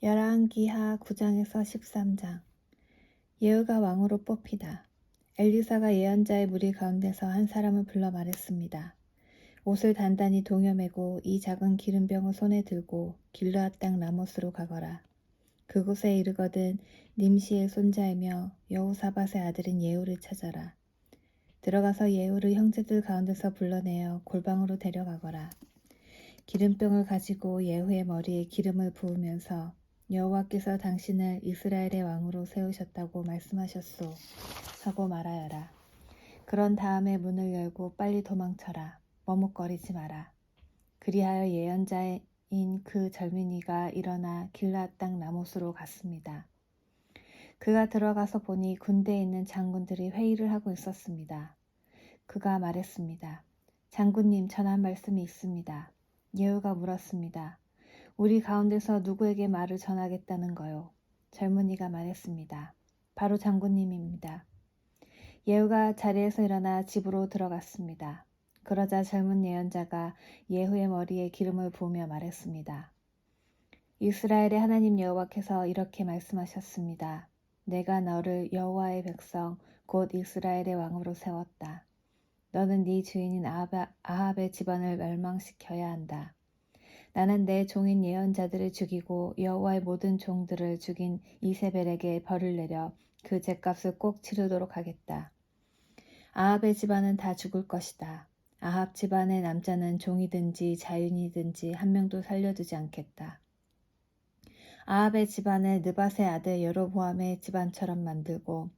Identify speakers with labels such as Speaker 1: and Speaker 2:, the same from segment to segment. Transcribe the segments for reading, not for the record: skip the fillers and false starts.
Speaker 1: 열왕기하 9장에서 13장. 예후가 왕으로 뽑히다. 엘리사가 예언자의 무리 가운데서 한 사람을 불러 말했습니다. 옷을 단단히 동여매고 이 작은 기름병을 손에 들고 길르앗 땅 라모스로 가거라. 그곳에 이르거든 님시의 손자이며 여호사밧의 아들인 예후를 찾아라. 들어가서 예후를 형제들 가운데서 불러내어 골방으로 데려가거라. 기름병을 가지고 예후의 머리에 기름을 부으면서 여호와께서 당신을 이스라엘의 왕으로 세우셨다고 말씀하셨소 하고 말하여라. 그런 다음에 문을 열고 빨리 도망쳐라. 머뭇거리지 마라. 그리하여 예언자인 그 젊은이가 일어나 길르앗 땅 라모스로 갔습니다. 그가 들어가서 보니 군대에 있는 장군들이 회의를 하고 있었습니다. 그가 말했습니다. 장군님, 전한 말씀이 있습니다. 예후가 물었습니다. 우리 가운데서 누구에게 말을 전하겠다는 거요? 젊은이가 말했습니다. 바로 장군님입니다. 예후가 자리에서 일어나 집으로 들어갔습니다. 그러자 젊은 예언자가 예후의 머리에 기름을 부으며 말했습니다. 이스라엘의 하나님 여호와께서 이렇게 말씀하셨습니다. 내가 너를 여호와의 백성 곧 이스라엘의 왕으로 세웠다. 너는 네 주인인 아합의 집안을 멸망시켜야 한다. 나는 내 종인 예언자들을 죽이고 여호와의 모든 종들을 죽인 이세벨에게 벌을 내려 그 죗값을 꼭 치르도록 하겠다. 아합의 집안은 다 죽을 것이다. 아합 집안의 남자는 종이든지 자윤이든지 한 명도 살려두지 않겠다. 아합의 집안을 느밧의 아들 여로보암의 집안처럼 만들고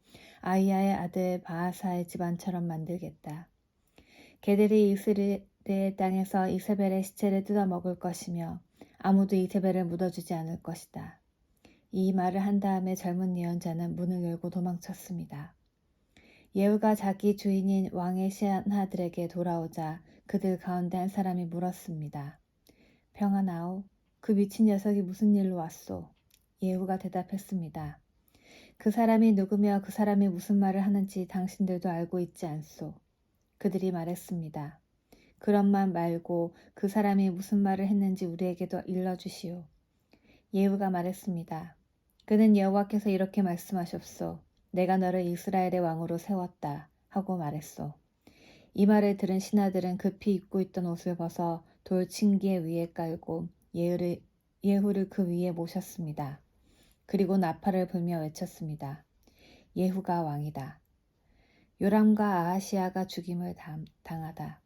Speaker 1: 아히야의 아들 바하사의 집안처럼 만들겠다. 개들이 이스라엘 땅에서 이세벨의 시체를 뜯어먹을 것이며 아무도 이세벨을 묻어주지 않을 것이다. 이 말을 한 다음에 젊은 예언자는 문을 열고 도망쳤습니다. 예후가 자기 주인인 왕의 신하들에게 돌아오자 그들 가운데 한 사람이 물었습니다. 평안하오? 그 미친 녀석이 무슨 일로 왔소? 예후가 대답했습니다. 그 사람이 누구며 그 사람이 무슨 말을 하는지 당신들도 알고 있지 않소? 그들이 말했습니다. 그런 말 말고 그 사람이 무슨 말을 했는지 우리에게도 일러주시오. 예후가 말했습니다. 그는 여호와께서 이렇게 말씀하셨소. 내가 너를 이스라엘의 왕으로 세웠다 하고 말했소. 이 말을 들은 신하들은 급히 입고 있던 옷을 벗어 돌층계 위에 깔고 예후를 그 위에 모셨습니다. 그리고 나팔을 불며 외쳤습니다. 예후가 왕이다. 요람과 아하시아가 죽임을 당하다.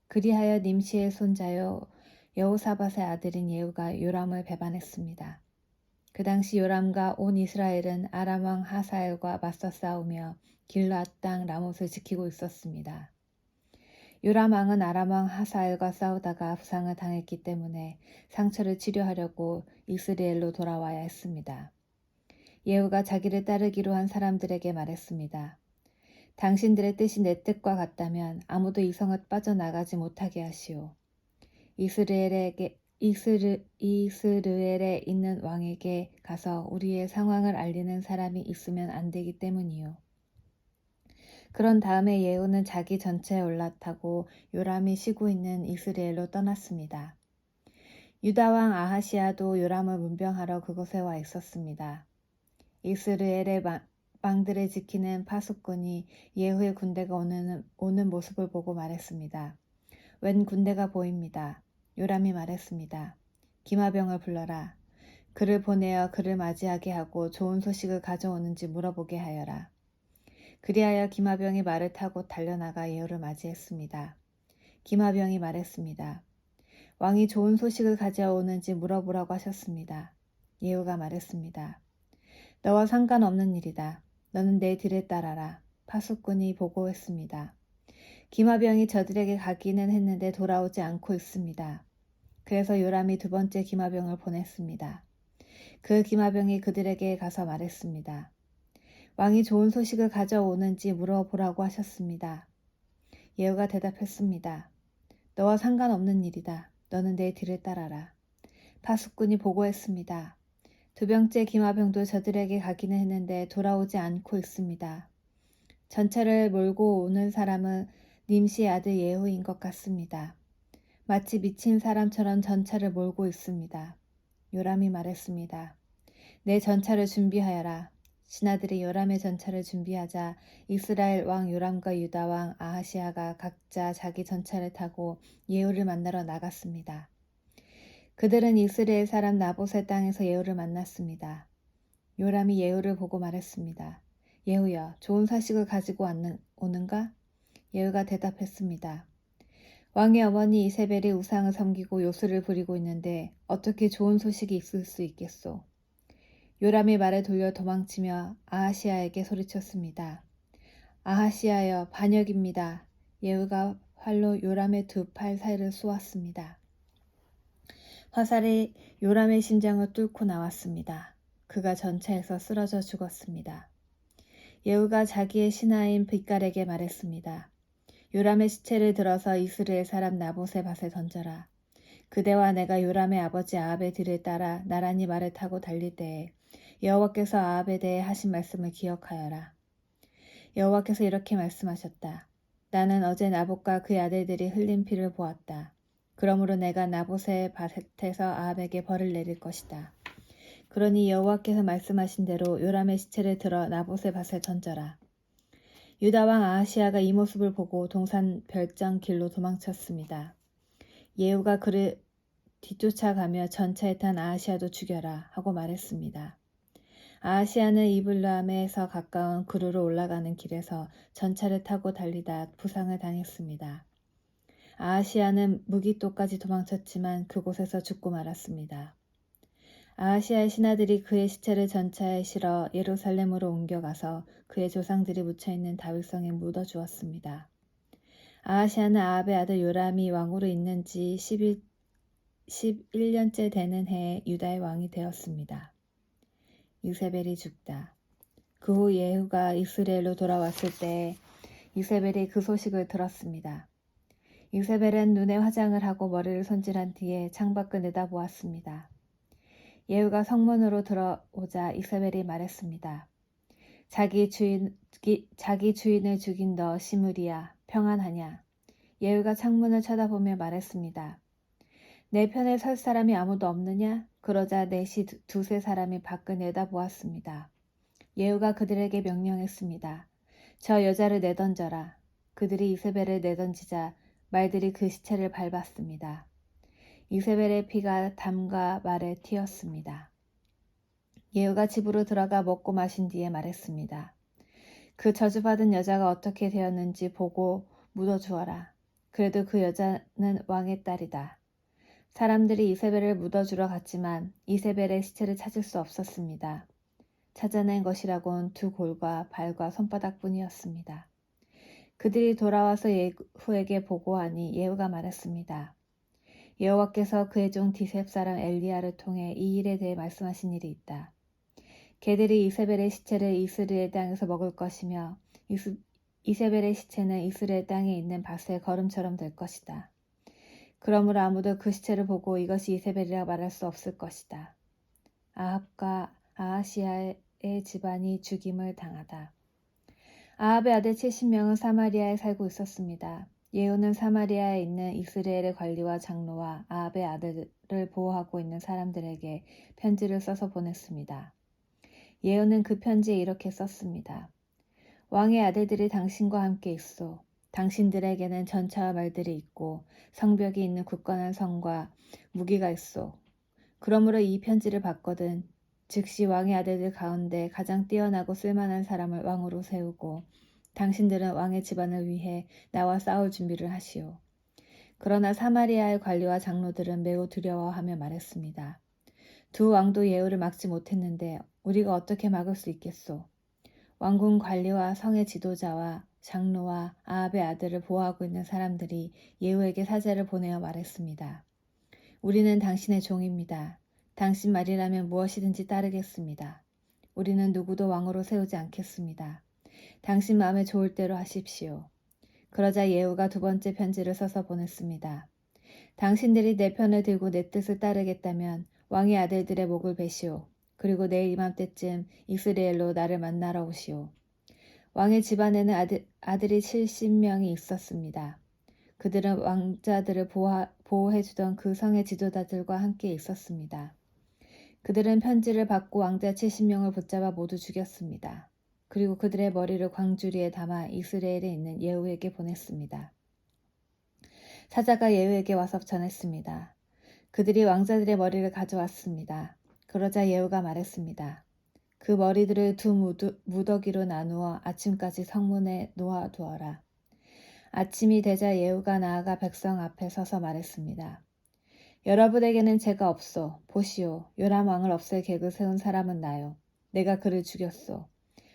Speaker 1: 그리하여 님시의 손자요 여호사밧의 아들인 예후가 요람을 배반했습니다. 그 당시 요람과 온 이스라엘은 아람 왕 하사엘과 맞서 싸우며 길르앗 땅 라못을 지키고 있었습니다. 요람 왕은 아람 왕 하사엘과 싸우다가 부상을 당했기 때문에 상처를 치료하려고 이스라엘로 돌아와야 했습니다. 예후가 자기를 따르기로 한 사람들에게 말했습니다. 당신들의 뜻이 내 뜻과 같다면 아무도 이 성을 빠져나가지 못하게 하시오. 이스라엘에 있는 왕에게 가서 우리의 상황을 알리는 사람이 있으면 안 되기 때문이요. 그런 다음에 예후는 자기 전차에 올라타고 요람이 쉬고 있는 이스라엘로 떠났습니다. 유다 왕 아하시아도 요람을 문병하러 그곳에 와 있었습니다. 이스라엘의 왕들을 지키는 파수꾼이 예후의 군대가 오는 모습을 보고 말했습니다. 웬 군대가 보입니다. 요람이 말했습니다. 기마병을 불러라. 그를 보내어 그를 맞이하게 하고 좋은 소식을 가져오는지 물어보게 하여라. 그리하여 기마병이 말을 타고 달려나가 예후를 맞이했습니다. 기마병이 말했습니다. 왕이 좋은 소식을 가져오는지 물어보라고 하셨습니다. 예후가 말했습니다. 너와 상관없는 일이다. 너는 내 뒤를 따라라. 파수꾼이 보고했습니다. 기마병이 저들에게 가기는 했는데 돌아오지 않고 있습니다. 그래서 요람이 두 번째 기마병을 보냈습니다. 그 기마병이 그들에게 가서 말했습니다. 왕이 좋은 소식을 가져오는지 물어보라고 하셨습니다. 예후가 대답했습니다. 너와 상관없는 일이다. 너는 내 뒤를 따라라. 파수꾼이 보고했습니다. 두 번째 기마병도 저들에게 가기는 했는데 돌아오지 않고 있습니다. 전차를 몰고 오는 사람은 님시의 아들 예후인 것 같습니다. 마치 미친 사람처럼 전차를 몰고 있습니다. 요람이 말했습니다. 내 전차를 준비하여라. 신하들이 요람의 전차를 준비하자 이스라엘 왕 요람과 유다 왕 아하시아가 각자 자기 전차를 타고 예후를 만나러 나갔습니다. 그들은 이스라엘 사람 나봇의 땅에서 예후를 만났습니다. 요람이 예후를 보고 말했습니다. 예후여, 좋은 소식을 가지고 오는가? 예후가 대답했습니다. 왕의 어머니 이세벨이 우상을 섬기고 요술을 부리고 있는데 어떻게 좋은 소식이 있을 수 있겠소? 요람이 말을 돌려 도망치며 아하시아에게 소리쳤습니다. 아하시아여, 반역입니다. 예후가 활로 요람의 두 팔 사이를 쏘았습니다. 화살이 요람의 심장을 뚫고 나왔습니다. 그가 전차에서 쓰러져 죽었습니다. 예후가 자기의 신하인 빛깔에게 말했습니다. 요람의 시체를 들어서 이스라엘 사람 나봇의 밭에 던져라. 그대와 내가 요람의 아버지 아합의 뒤를 따라 나란히 말을 타고 달릴 때에 여호와께서 아합에 대해 하신 말씀을 기억하여라. 여호와께서 이렇게 말씀하셨다. 나는 어제 나봇과 그의 아들들이 흘린 피를 보았다. 그러므로 내가 나봇의 밭에서 아합에게 벌을 내릴 것이다. 그러니 여호와께서 말씀하신 대로 요람의 시체를 들어 나봇의 밭에 던져라. 유다 왕 아하시아가 이 모습을 보고 동산 별장 길로 도망쳤습니다. 예후가 그를 뒤쫓아가며 전차에 탄 아하시아도 죽여라 하고 말했습니다. 아하시아는 이블람에서 가까운 그루로 올라가는 길에서 전차를 타고 달리다 부상을 당했습니다. 아하시아는 무기토까지 도망쳤지만 그곳에서 죽고 말았습니다. 아하시아의 신하들이 그의 시체를 전차에 실어 예루살렘으로 옮겨가서 그의 조상들이 묻혀있는 다윗성에 묻어주었습니다. 아하시아는 아합의 아들 요람이 왕으로 있는 지 11년째 되는 해에 유다의 왕이 되었습니다. 이세벨이 죽다. 그 후 예후가 이스라엘로 돌아왔을 때 이세벨이 그 소식을 들었습니다. 이세벨은 눈에 화장을 하고 머리를 손질한 뒤에 창밖을 내다보았습니다. 예후가 성문으로 들어오자 이세벨이 말했습니다. 자기 주인을 죽인 너 시므리야, 평안하냐? 예후가 창문을 쳐다보며 말했습니다. 내 편에 설 사람이 아무도 없느냐? 그러자 넷이 두세 사람이 밖을 내다보았습니다. 예후가 그들에게 명령했습니다. 저 여자를 내던져라. 그들이 이세벨을 내던지자 말들이 그 시체를 밟았습니다. 이세벨의 피가 담과 말에 튀었습니다. 예후가 집으로 들어가 먹고 마신 뒤에 말했습니다. 그 저주받은 여자가 어떻게 되었는지 보고 묻어주어라. 그래도 그 여자는 왕의 딸이다. 사람들이 이세벨을 묻어주러 갔지만 이세벨의 시체를 찾을 수 없었습니다. 찾아낸 것이라곤 두 골과 발과 손바닥뿐이었습니다. 그들이 돌아와서 예후에게 보고하니 예후가 말했습니다. 여호와께서 그의 종 디셉 사람 엘리야를 통해 이 일에 대해 말씀하신 일이 있다. 개들이 이세벨의 시체를 이스라엘 땅에서 먹을 것이며 이세벨의 시체는 이스라엘 땅에 있는 밭의 거름처럼 될 것이다. 그러므로 아무도 그 시체를 보고 이것이 이세벨이라 말할 수 없을 것이다. 아합과 아하시아의 집안이 죽임을 당하다. 아합의 아들 70명은 사마리아에 살고 있었습니다. 예후는 사마리아에 있는 이스라엘의 관리와 장로와 아합의 아들을 보호하고 있는 사람들에게 편지를 써서 보냈습니다. 예후는 그 편지에 이렇게 썼습니다. 왕의 아들들이 당신과 함께 있소. 당신들에게는 전차와 말들이 있고 성벽이 있는 굳건한 성과 무기가 있소. 그러므로 이 편지를 받거든 즉시 왕의 아들들 가운데 가장 뛰어나고 쓸만한 사람을 왕으로 세우고 당신들은 왕의 집안을 위해 나와 싸울 준비를 하시오. 그러나 사마리아의 관리와 장로들은 매우 두려워하며 말했습니다. 두 왕도 예후를 막지 못했는데 우리가 어떻게 막을 수 있겠소? 왕궁 관리와 성의 지도자와 장로와 아합의 아들을 보호하고 있는 사람들이 예후에게 사제를 보내어 말했습니다. 우리는 당신의 종입니다. 당신 말이라면 무엇이든지 따르겠습니다. 우리는 누구도 왕으로 세우지 않겠습니다. 당신 마음에 좋을 대로 하십시오. 그러자 예후가 두 번째 편지를 써서 보냈습니다. 당신들이 내 편을 들고 내 뜻을 따르겠다면 왕의 아들들의 목을 베시오. 그리고 내일 이맘때쯤 이스라엘로 나를 만나러 오시오. 왕의 집안에는 아들이 70명이 있었습니다. 그들은 왕자들을 보호해주던 그 성의 지도자들과 함께 있었습니다. 그들은 편지를 받고 왕자 70명을 붙잡아 모두 죽였습니다. 그리고 그들의 머리를 광주리에 담아 이스라엘에 있는 예후에게 보냈습니다. 사자가 예후에게 와서 전했습니다. 그들이 왕자들의 머리를 가져왔습니다. 그러자 예후가 말했습니다. 그 머리들을 두 무더기로 나누어 아침까지 성문에 놓아두어라. 아침이 되자 예후가 나아가 백성 앞에 서서 말했습니다. 여러분에게는 죄가 없소. 보시오. 요람 왕을 없앨 계획을 세운 사람은 나요. 내가 그를 죽였소.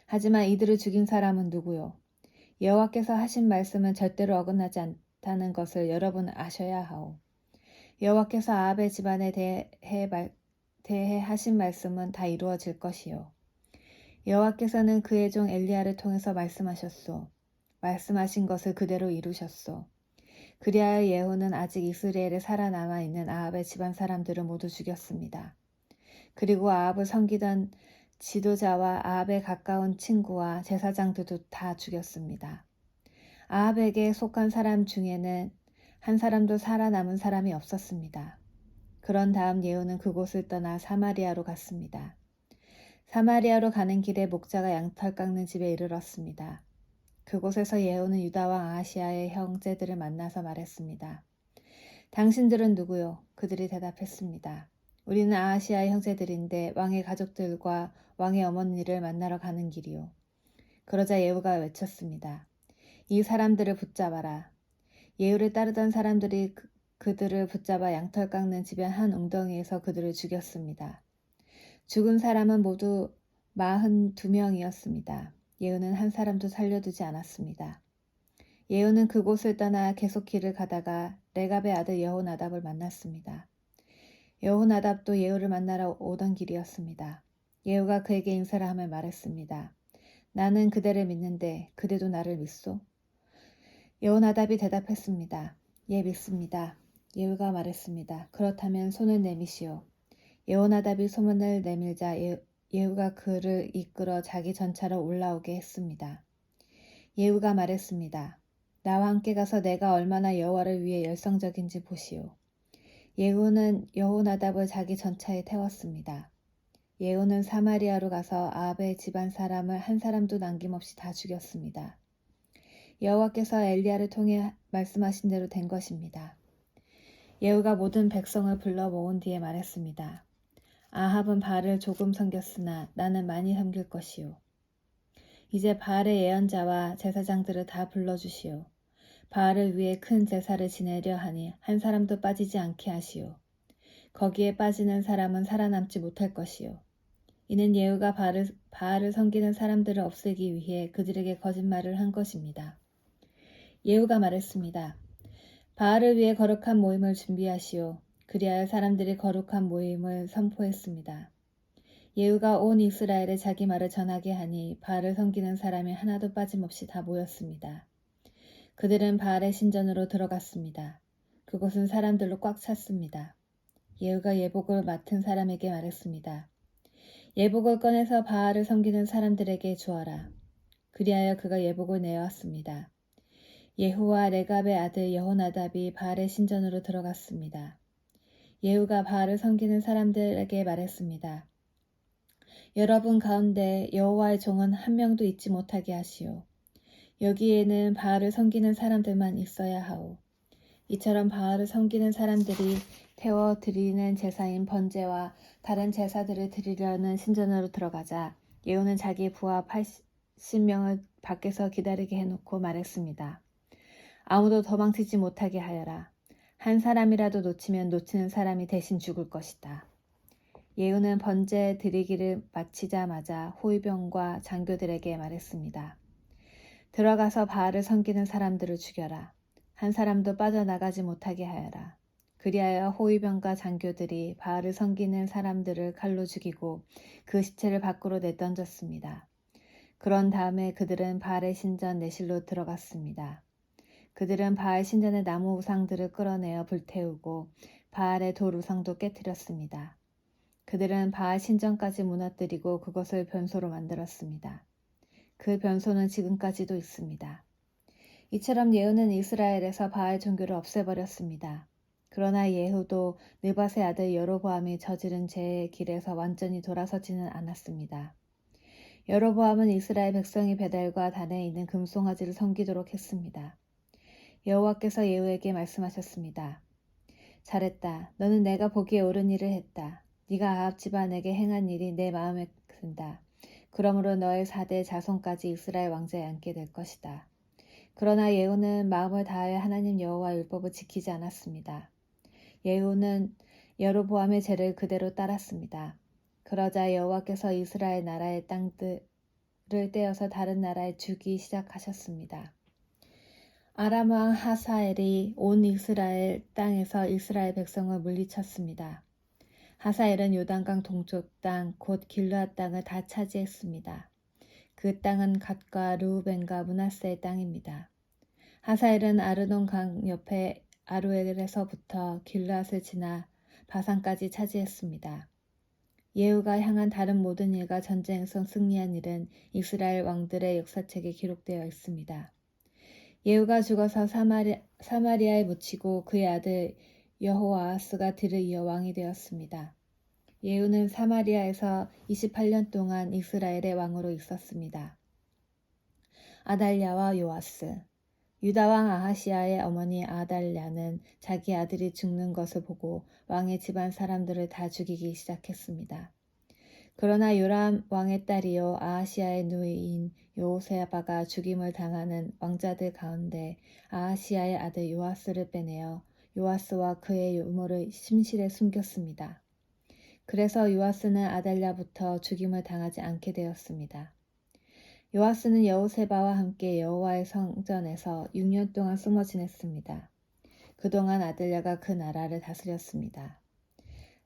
Speaker 1: 하지만 이들을 죽인 사람은 누구요? 여호와께서 하신 말씀은 절대로 어긋나지 않다는 것을 여러분은 아셔야 하오. 여호와께서 아합의 집안에 대해 하신 말씀은 다 이루어질 것이요. 여호와께서는 그의 종 엘리야를 통해서 말씀하셨소. 말씀하신 것을 그대로 이루셨소. 그리하여 예후는 아직 이스라엘에 살아남아 있는 아합의 집안 사람들을 모두 죽였습니다. 그리고 아합을 섬기던 지도자와 아합의 가까운 친구와 제사장들도 다 죽였습니다. 아합에게 속한 사람 중에는 한 사람도 살아남은 사람이 없었습니다. 그런 다음 예후는 그곳을 떠나 사마리아로 갔습니다. 사마리아로 가는 길에 목자가 양털 깎는 집에 이르렀습니다. 그곳에서 예후는 유다 왕 아하시아의 형제들을 만나서 말했습니다. 당신들은 누구요? 그들이 대답했습니다. 우리는 아하시아의 형제들인데 왕의 가족들과 왕의 어머니를 만나러 가는 길이요. 그러자 예후가 외쳤습니다. 이 사람들을 붙잡아라. 예후를 따르던 사람들이 그들을 붙잡아 양털 깎는 집의 한 웅덩이에서 그들을 죽였습니다. 죽은 사람은 모두 42명이었습니다. 예후는 한 사람도 살려두지 않았습니다. 예후는 그곳을 떠나 계속 길을 가다가 레갑의 아들 여호나답을 만났습니다. 여호나답도 예후를 만나러 오던 길이었습니다. 예후가 그에게 인사를 하며 말했습니다. 나는 그대를 믿는데 그대도 나를 믿소? 여호나답이 대답했습니다. 예, 믿습니다. 예후가 말했습니다. 그렇다면 손을 내미시오. 여호나답이 손을 내밀자 예후가 그를 이끌어 자기 전차로 올라오게 했습니다. 예후가 말했습니다. 나와 함께 가서 내가 얼마나 여호와를 위해 열성적인지 보시오. 예후는 여호나답을 자기 전차에 태웠습니다. 예후는 사마리아로 가서 아합의 집안 사람을 한 사람도 남김없이 다 죽였습니다. 여호와께서 엘리야를 통해 말씀하신 대로 된 것입니다. 예후가 모든 백성을 불러 모은 뒤에 말했습니다. 아합은 바알을 조금 섬겼으나 나는 많이 섬길 것이요. 이제 바알의 예언자와 제사장들을 다 불러주시오. 바알을 위해 큰 제사를 지내려 하니 한 사람도 빠지지 않게 하시오. 거기에 빠지는 사람은 살아남지 못할 것이요. 이는 예후가 바알을 섬기는 사람들을 없애기 위해 그들에게 거짓말을 한 것입니다. 예후가 말했습니다. 바알을 위해 거룩한 모임을 준비하시오. 그리하여 사람들이 거룩한 모임을 선포했습니다. 예후가 온 이스라엘에 자기 말을 전하게 하니 바알을 섬기는 사람이 하나도 빠짐없이 다 모였습니다. 그들은 바알의 신전으로 들어갔습니다. 그곳은 사람들로 꽉 찼습니다. 예후가 예복을 맡은 사람에게 말했습니다. 예복을 꺼내서 바알을 섬기는 사람들에게 주어라. 그리하여 그가 예복을 내어왔습니다. 예후와 레갑의 아들 여호나답이 바알의 신전으로 들어갔습니다. 예후가 바알을 섬기는 사람들에게 말했습니다. 여러분 가운데 여호와의 종은 한 명도 잊지 못하게 하시오. 여기에는 바알을 섬기는 사람들만 있어야 하오. 이처럼 바알을 섬기는 사람들이 태워 드리는 제사인 번제와 다른 제사들을 드리려는 신전으로 들어가자 예후는 자기 부하 80명을 밖에서 기다리게 해놓고 말했습니다. 아무도 도망치지 못하게 하여라. 한 사람이라도 놓치면 놓치는 사람이 대신 죽을 것이다. 예후는 번제 드리기를 마치자마자 호위병과 장교들에게 말했습니다. 들어가서 바알을 섬기는 사람들을 죽여라. 한 사람도 빠져나가지 못하게 하여라. 그리하여 호위병과 장교들이 바알을 섬기는 사람들을 칼로 죽이고 그 시체를 밖으로 내던졌습니다. 그런 다음에 그들은 바알의 신전 내실로 들어갔습니다. 그들은 바알 신전의 나무 우상들을 끌어내어 불태우고 바알의 돌 우상도 깨뜨렸습니다. 그들은 바알 신전까지 무너뜨리고 그것을 변소로 만들었습니다. 그 변소는 지금까지도 있습니다. 이처럼 예후는 이스라엘에서 바알 종교를 없애버렸습니다. 그러나 예후도 느밧의 아들 여로보암이 저지른 죄의 길에서 완전히 돌아서지는 않았습니다. 여로보암은 이스라엘 백성이 베델과 단에 있는 금송아지를 섬기도록 했습니다. 여호와께서 예후에게 말씀하셨습니다. 잘했다. 너는 내가 보기에 옳은 일을 했다. 네가 아합 집안에게 행한 일이 내 마음에 든다. 그러므로 너의 4대 자손까지 이스라엘 왕좌에 앉게 될 것이다. 그러나 예후는 마음을 다하여 하나님 여호와의 율법을 지키지 않았습니다. 예후는 여로보암의 죄를 그대로 따랐습니다. 그러자 여호와께서 이스라엘 나라의 땅들을 떼어서 다른 나라에 주기 시작하셨습니다. 아람 왕 하사엘이 온 이스라엘 땅에서 이스라엘 백성을 물리쳤습니다. 하사엘은 요단강 동쪽 땅, 곧 길르앗 땅을 다 차지했습니다. 그 땅은 갓과 르우벤과 므낫세의 땅입니다. 하사엘은 아르논 강 옆에 아로엘에서부터 길르앗을 지나 바산까지 차지했습니다. 예후가 향한 다른 모든 일과 전쟁에서 승리한 일은 이스라엘 왕들의 역사책에 기록되어 있습니다. 예후가 죽어서 사마리아에 묻히고 그의 아들 여호아하스가 뒤를 이어 왕이 되었습니다. 예후는 사마리아에서 28년 동안 이스라엘의 왕으로 있었습니다. 아달랴와 요아스. 유다왕 아하시아의 어머니 아달랴는 자기 아들이 죽는 것을 보고 왕의 집안 사람들을 다 죽이기 시작했습니다. 그러나 요람 왕의 딸이요 아하시아의 누이인 여호세아바가 죽임을 당하는 왕자들 가운데 아하시아의 아들 요아스를 빼내어 요아스와 그의 유모를 침실에 숨겼습니다. 그래서 요아스는 아달랴부터 죽임을 당하지 않게 되었습니다. 요아스는 여호세바와 함께 여호와의 성전에서 6년 동안 숨어 지냈습니다. 그동안 아달랴가 그 나라를 다스렸습니다.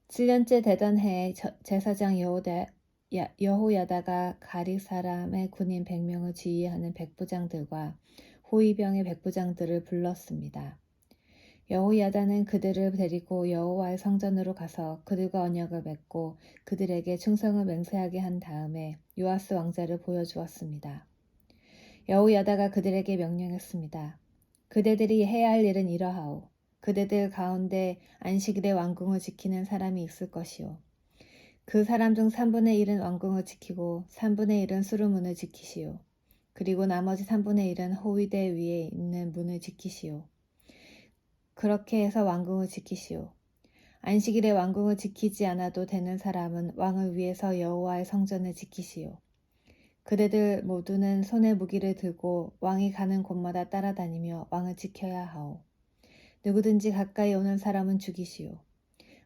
Speaker 1: 7년째 되던 해에 제사장 여호야다가 가리 사람의 군인 100명을 지휘하는 백부장들과 호위병의 백부장들을 불렀습니다. 여호야다는 그들을 데리고 여호와의 성전으로 가서 그들과 언약을 맺고 그들에게 충성을 맹세하게 한 다음에 요아스 왕자를 보여주었습니다. 여호야다가 그들에게 명령했습니다. 그대들이 해야 할 일은 이러하오. 그대들 가운데 안식일의 왕궁을 지키는 사람이 있을 것이오. 그 사람 중 3분의 1은 왕궁을 지키고 3분의 1은 수루문을 지키시오. 그리고 나머지 3분의 1은 호위대 위에 있는 문을 지키시오. 그렇게 해서 왕궁을 지키시오. 안식일에 왕궁을 지키지 않아도 되는 사람은 왕을 위해서 여호와의 성전을 지키시오. 그대들 모두는 손에 무기를 들고 왕이 가는 곳마다 따라다니며 왕을 지켜야 하오. 누구든지 가까이 오는 사람은 죽이시오.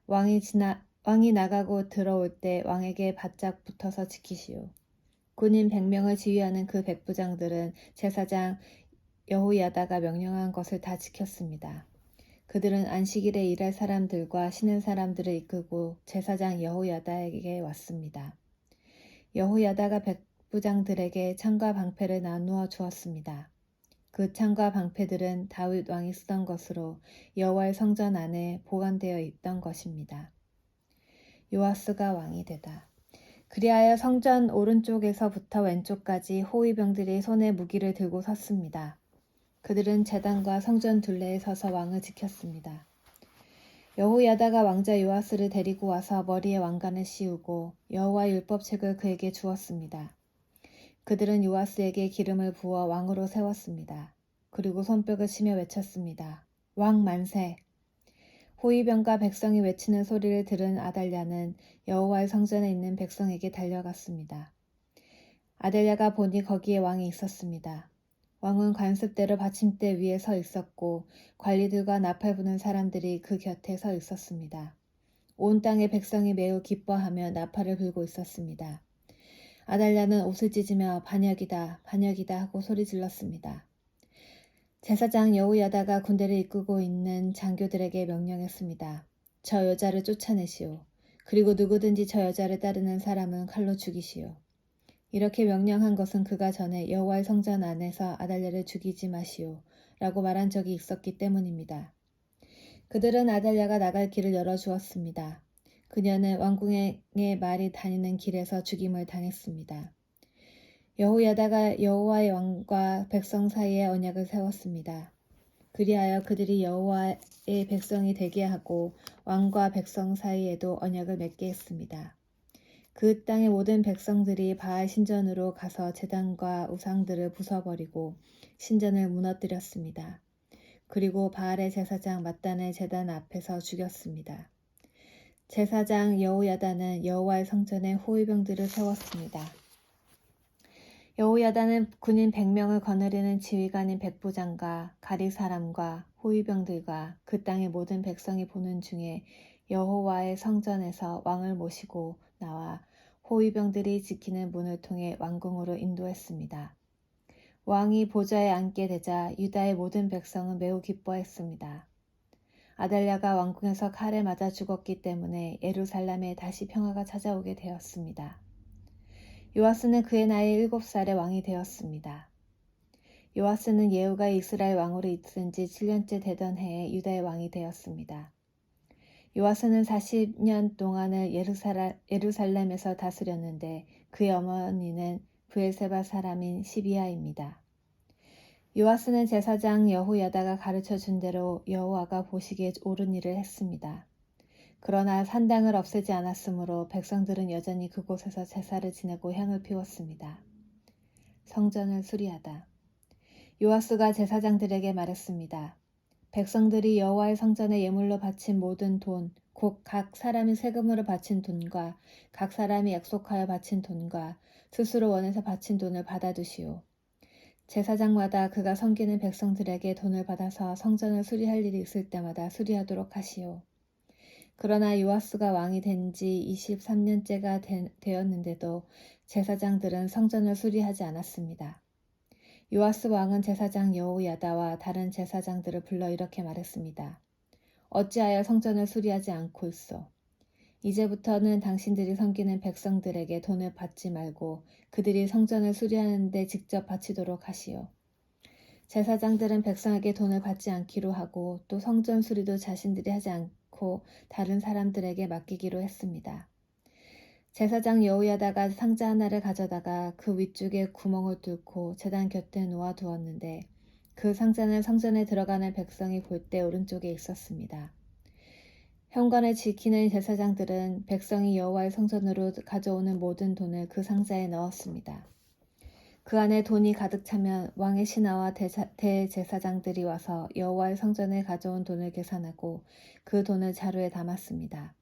Speaker 1: 왕이 나가고 들어올 때 왕에게 바짝 붙어서 지키시오. 군인 100명을 지휘하는 그 백부장들은 제사장 여호야다가 명령한 것을 다 지켰습니다. 그들은 안식일에 일할 사람들과 쉬는 사람들을 이끌고 제사장 여호야다에게 왔습니다. 여호야다가 백부장들에게 창과 방패를 나누어 주었습니다. 그 창과 방패들은 다윗 왕이 쓰던 것으로 여호와의 성전 안에 보관되어 있던 것입니다. 요아스가 왕이 되다. 그리하여 성전 오른쪽에서부터 왼쪽까지 호위병들이 손에 무기를 들고 섰습니다. 그들은 제단과 성전 둘레에 서서 왕을 지켰습니다. 여호야다가 왕자 요아스를 데리고 와서 머리에 왕관을 씌우고 여호와의 율법책을 그에게 주었습니다. 그들은 요아스에게 기름을 부어 왕으로 세웠습니다. 그리고 손뼉을 치며 외쳤습니다. 왕 만세! 호위병과 백성이 외치는 소리를 들은 아달랴는 여호와의 성전에 있는 백성에게 달려갔습니다. 아달랴가 보니 거기에 왕이 있었습니다. 왕은 관습대로 받침대 위에 서 있었고 관리들과 나팔 부는 사람들이 그 곁에 서 있었습니다. 온 땅의 백성이 매우 기뻐하며 나팔을 불고 있었습니다. 아달랴는 옷을 찢으며 반역이다, 반역이다 하고 소리 질렀습니다. 제사장 여호야다가 군대를 이끌고 있는 장교들에게 명령했습니다. 저 여자를 쫓아내시오. 그리고 누구든지 저 여자를 따르는 사람은 칼로 죽이시오. 이렇게 명령한 것은 그가 전에 여호와의 성전 안에서 아달랴를 죽이지 마시오 라고 말한 적이 있었기 때문입니다. 그들은 아달랴가 나갈 길을 열어주었습니다. 그녀는 왕궁의 말이 다니는 길에서 죽임을 당했습니다. 여호야다가 여호와의 왕과 백성 사이에 언약을 세웠습니다. 그리하여 그들이 여호와의 백성이 되게 하고 왕과 백성 사이에도 언약을 맺게 했습니다. 그 땅의 모든 백성들이 바알 신전으로 가서 제단과 우상들을 부숴버리고 신전을 무너뜨렸습니다. 그리고 바알의 제사장 맏단을 제단 앞에서 죽였습니다. 제사장 여호야다는 여호와의 성전에 호위병들을 세웠습니다. 여호야다는 군인 100명을 거느리는 지휘관인 백부장과 가리 사람과 호위병들과 그 땅의 모든 백성이 보는 중에 여호와의 성전에서 왕을 모시고 나와 호위병들이 지키는 문을 통해 왕궁으로 인도했습니다. 왕이 보좌에 앉게 되자 유다의 모든 백성은 매우 기뻐했습니다. 아달랴가 왕궁에서 칼에 맞아 죽었기 때문에 예루살렘에 다시 평화가 찾아오게 되었습니다. 요아스는 그의 나이 7살에 왕이 되었습니다. 요아스는 예후가 이스라엘 왕으로 있은 지 7년째 되던 해에 유다의 왕이 되었습니다. 요아스는 40년 동안을 예루살렘에서 다스렸는데 그의 어머니는 브엘세바 사람인 시비아입니다. 요아스는 제사장 여호야다가 가르쳐준 대로 여호와가 보시기에 옳은 일을 했습니다. 그러나 산당을 없애지 않았으므로 백성들은 여전히 그곳에서 제사를 지내고 향을 피웠습니다. 성전을 수리하다. 요아스가 제사장들에게 말했습니다. 백성들이 여호와의 성전에 예물로 바친 모든 돈, 곧 각 사람이 세금으로 바친 돈과 각 사람이 약속하여 바친 돈과 스스로 원해서 바친 돈을 받아두시오. 제사장마다 그가 섬기는 백성들에게 돈을 받아서 성전을 수리할 일이 있을 때마다 수리하도록 하시오. 그러나 요아스가 왕이 된 지 23년째가 되었는데도 제사장들은 성전을 수리하지 않았습니다. 요아스 왕은 제사장 여호야다와 다른 제사장들을 불러 이렇게 말했습니다. 어찌하여 성전을 수리하지 않고 있소? 이제부터는 당신들이 섬기는 백성들에게 돈을 받지 말고 그들이 성전을 수리하는 데 직접 바치도록 하시오. 제사장들은 백성에게 돈을 받지 않기로 하고 또 성전 수리도 자신들이 하지 않고 다른 사람들에게 맡기기로 했습니다. 제사장 여호야다가 상자 하나를 가져다가 그 위쪽에 구멍을 뚫고 제단 곁에 놓아 두었는데 그 상자는 성전에 들어가는 백성이 볼 때 오른쪽에 있었습니다. 현관을 지키는 제사장들은 백성이 여호와의 성전으로 가져오는 모든 돈을 그 상자에 넣었습니다. 그 안에 돈이 가득 차면 왕의 신하와 대제사장들이 와서 여호와의 성전에 가져온 돈을 계산하고 그 돈을 자루에 담았습니다.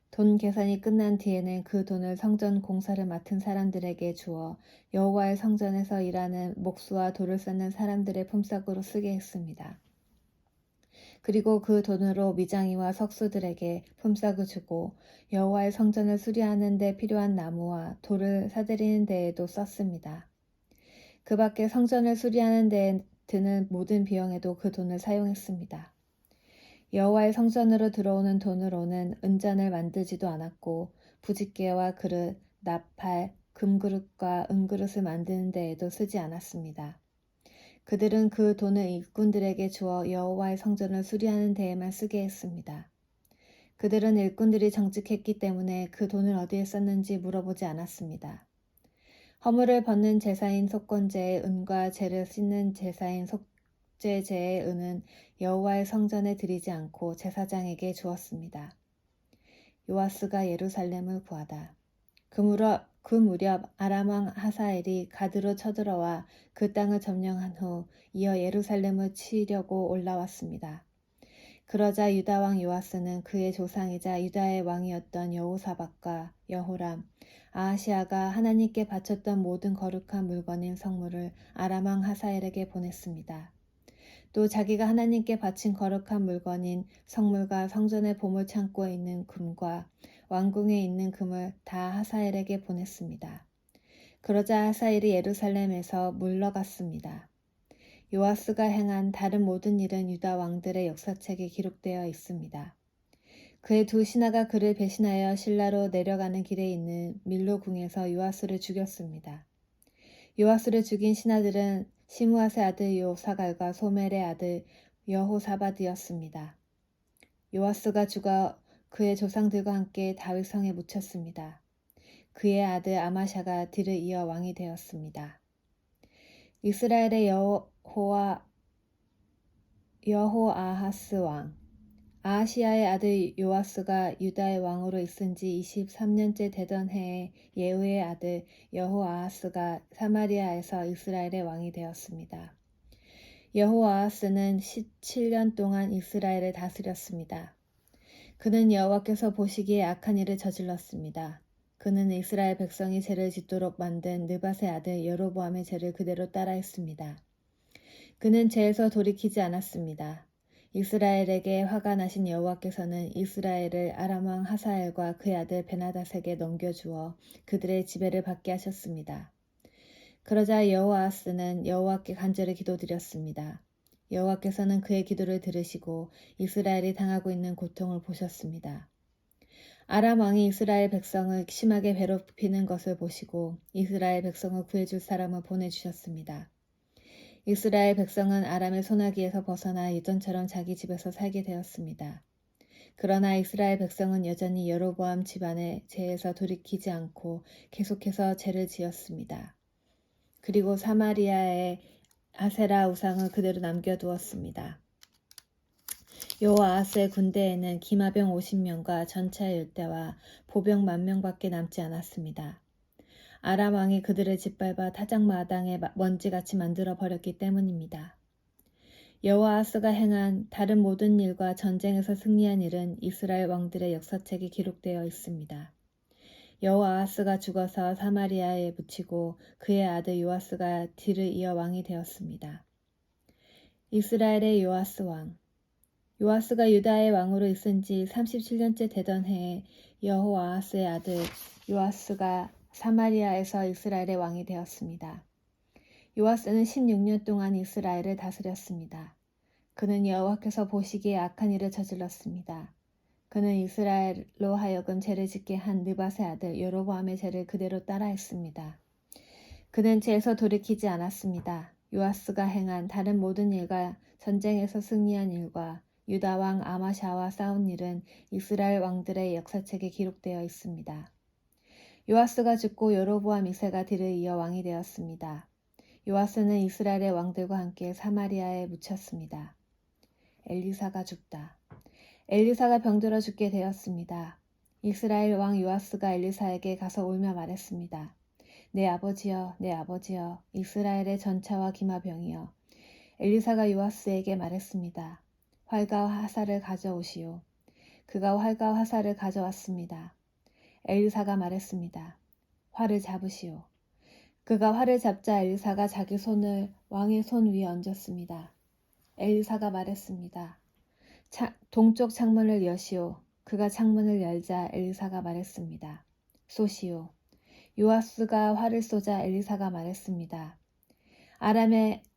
Speaker 1: 돈 계산이 끝난 뒤에는 그 돈을 성전 공사를 맡은 사람들에게 주어 여호와의 성전에서 일하는 목수와 돌을 쌓는 사람들의 품삯으로 쓰게 했습니다. 그리고 그 돈으로 미장이와 석수들에게 품삯을 주고 여호와의 성전을 수리하는 데 필요한 나무와 돌을 사들이는 데에도 썼습니다. 그 밖에 성전을 수리하는 데에 드는 모든 비용에도 그 돈을 사용했습니다. 여호와의 성전으로 들어오는 돈으로는 은잔을 만들지도 않았고 부짓개와 그릇, 나팔, 금그릇과 은그릇을 만드는 데에도 쓰지 않았습니다. 그들은 그 돈을 일꾼들에게 주어 여호와의 성전을 수리하는 데에만 쓰게 했습니다. 그들은 일꾼들이 정직했기 때문에 그 돈을 어디에 썼는지 물어보지 않았습니다. 허물을 벗는 제사인 속건제의 은과 죄를 씻는 제사인 속죄제의 은은 여호와의 성전에 드리지 않고 제사장에게 주었습니다. 요아스가 예루살렘을 구하다. 그 무렵 아람 왕 하사엘이 가드로 쳐들어와 그 땅을 점령한 후 이어 예루살렘을 치려고 올라왔습니다. 그러자 유다 왕 요아스는 그의 조상이자 유다의 왕이었던 여호사밧과 여호람, 아하시아가 하나님께 바쳤던 모든 거룩한 물건인 성물을 아람 왕 하사엘에게 보냈습니다. 또 자기가 하나님께 바친 거룩한 물건인 성물과 성전의 보물 창고에 있는 금과 왕궁에 있는 금을 다 하사엘에게 보냈습니다. 그러자 하사엘이 예루살렘에서 물러갔습니다. 요아스가 행한 다른 모든 일은 유다 왕들의 역사책에 기록되어 있습니다. 그의 두 신하가 그를 배신하여 실라로 내려가는 길에 있는 밀로 궁에서 요아스를 죽였습니다. 요아스를 죽인 신하들은 시므앗의 아들 요사갈과 소멜의 아들 여호사밧이었습니다. 요아스가 죽어 그의 조상들과 함께 다윗성에 묻혔습니다. 그의 아들 아마샤가 뒤를 이어 왕이 되었습니다. 이스라엘의 여호와 여호아하스 왕. 아하시야의 아들 요아스가 유다의 왕으로 있은 지 23년째 되던 해에 예후의 아들 여호아하스가 사마리아에서 이스라엘의 왕이 되었습니다. 여호아하스는 17년 동안 이스라엘을 다스렸습니다. 그는 여호와께서 보시기에 악한 일을 저질렀습니다. 그는 이스라엘 백성이 죄를 짓도록 만든 느밧의 아들 여로보암의 죄를 그대로 따라했습니다. 그는 죄에서 돌이키지 않았습니다. 이스라엘에게 화가 나신 여호와께서는 이스라엘을 아람 왕 하사엘과 그의 아들 베나닷에게 넘겨주어 그들의 지배를 받게 하셨습니다. 그러자 여호아하스는 여호와께 간절히 기도드렸습니다. 여호와께서는 그의 기도를 들으시고 이스라엘이 당하고 있는 고통을 보셨습니다. 아람 왕이 이스라엘 백성을 심하게 괴롭히는 것을 보시고 이스라엘 백성을 구해줄 사람을 보내주셨습니다. 이스라엘 백성은 아람의 손아귀에서 벗어나 예전처럼 자기 집에서 살게 되었습니다. 그러나 이스라엘 백성은 여전히 여로보암 집안의 죄에서 돌이키지 않고 계속해서 죄를 지었습니다. 그리고 사마리아의 아세라 우상을 그대로 남겨두었습니다. 여호아하스의 군대에는 기마병 50명과 전차 열대와 보병 10,000명밖에 남지 않았습니다. 아람 왕이 그들을 짓밟아 타작마당에 먼지같이 만들어 버렸기 때문입니다. 여호아하스가 행한 다른 모든 일과 전쟁에서 승리한 일은 이스라엘 왕들의 역사책에 기록되어 있습니다. 여호아하스가 죽어서 사마리아에 묻히고 그의 아들 요아스가 뒤를 이어 왕이 되었습니다. 이스라엘의 요아스 왕. 요아스가 유다의 왕으로 있은 지 37년째 되던 해에 여호아하스의 아들 요아스가 사마리아에서 이스라엘의 왕이 되었습니다. 요아스는 16년 동안 이스라엘을 다스렸습니다. 그는 여호와께서 보시기에 악한 일을 저질렀습니다. 그는 이스라엘로 하여금 죄를 짓게 한 느밧의 아들 여로보암의 죄를 그대로 따라했습니다. 그는 죄에서 돌이키지 않았습니다. 요아스가 행한 다른 모든 일과 전쟁에서 승리한 일과 유다 왕 아마샤와 싸운 일은 이스라엘 왕들의 역사책에 기록되어 있습니다. 요아스가 죽고 여로보암 2세가 뒤를 이어 왕이 되었습니다. 요아스는 이스라엘의 왕들과 함께 사마리아에 묻혔습니다. 엘리사가 죽다. 엘리사가 병들어 죽게 되었습니다. 이스라엘 왕 요아스가 엘리사에게 가서 울며 말했습니다. 내 아버지여, 내 아버지여, 이스라엘의 전차와 기마병이여. 엘리사가 요아스에게 말했습니다. 활과 화살을 가져오시오. 그가 활과 화살을 가져왔습니다. 엘리사가 말했습니다. 활을 잡으시오. 그가 활을 잡자 엘리사가 자기 손을 왕의 손 위에 얹었습니다. 엘리사가 말했습니다. 동쪽 창문을 여시오. 그가 창문을 열자 엘리사가 말했습니다. 쏘시오. 요아스가 활을 쏘자 엘리사가 말했습니다.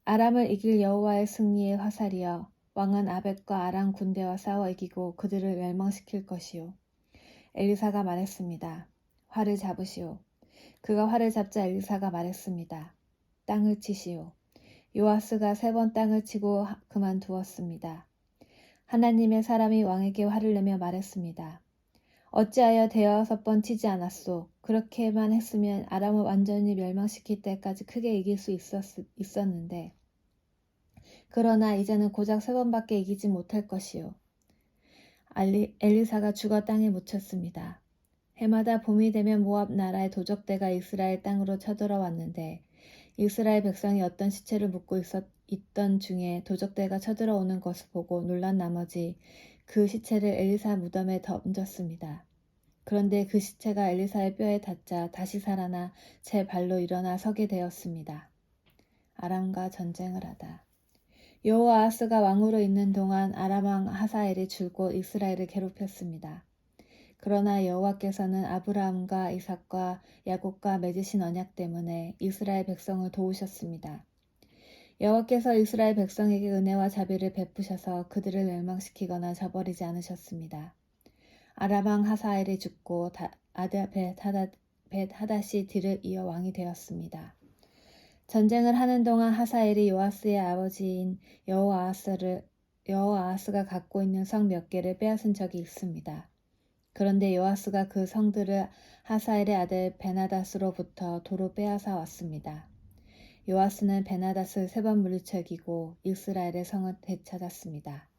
Speaker 1: 아람을 이길 여호와의 승리의 화살이여. 왕은 아벡과 아람 군대와 싸워 이기고 그들을 멸망시킬 것이오. 엘리사가 말했습니다. 활을 잡으시오. 그가 활을 잡자 엘리사가 말했습니다. 땅을 치시오. 요아스가 3번 땅을 치고 그만두었습니다. 하나님의 사람이 왕에게 화를 내며 말했습니다. 어찌하여 5번 치지 않았소? 그렇게만 했으면 아람을 완전히 멸망시킬 때까지 크게 이길 수 있었는데 그러나 이제는 고작 3번밖에 이기지 못할 것이오. 엘리사가 죽어 땅에 묻혔습니다. 해마다 봄이 되면 모압 나라의 도적대가 이스라엘 땅으로 쳐들어왔는데 이스라엘 백성이 어떤 시체를 묻고 있던 중에 도적대가 쳐들어오는 것을 보고 놀란 나머지 그 시체를 엘리사 무덤에 던졌습니다. 그런데 그 시체가 엘리사의 뼈에 닿자 다시 살아나 제 발로 일어나 서게 되었습니다. 아람과 전쟁을 하다. 여호아하스가 왕으로 있는 동안 아람 왕 하사엘이 줄곧 이스라엘을 괴롭혔습니다. 그러나 여호와께서는 아브라함과 이삭과 야곱과 맺으신 언약 때문에 이스라엘 백성을 도우셨습니다. 여호와께서 이스라엘 백성에게 은혜와 자비를 베푸셔서 그들을 멸망시키거나 저버리지 않으셨습니다. 아람 왕 하사엘이 죽고 아들 벳하닷이 뒤를 이어 왕이 되었습니다. 전쟁을 하는 동안 하사엘이 요아스의 아버지인 여호아하스가 갖고 있는 성 몇 개를 빼앗은 적이 있습니다. 그런데 요아스가 그 성들을 하사엘의 아들 베나닷으로부터 도로 빼앗아 왔습니다. 요아스는 베나닷을 3번 물리쳐 이기고 이스라엘의 성을 되찾았습니다.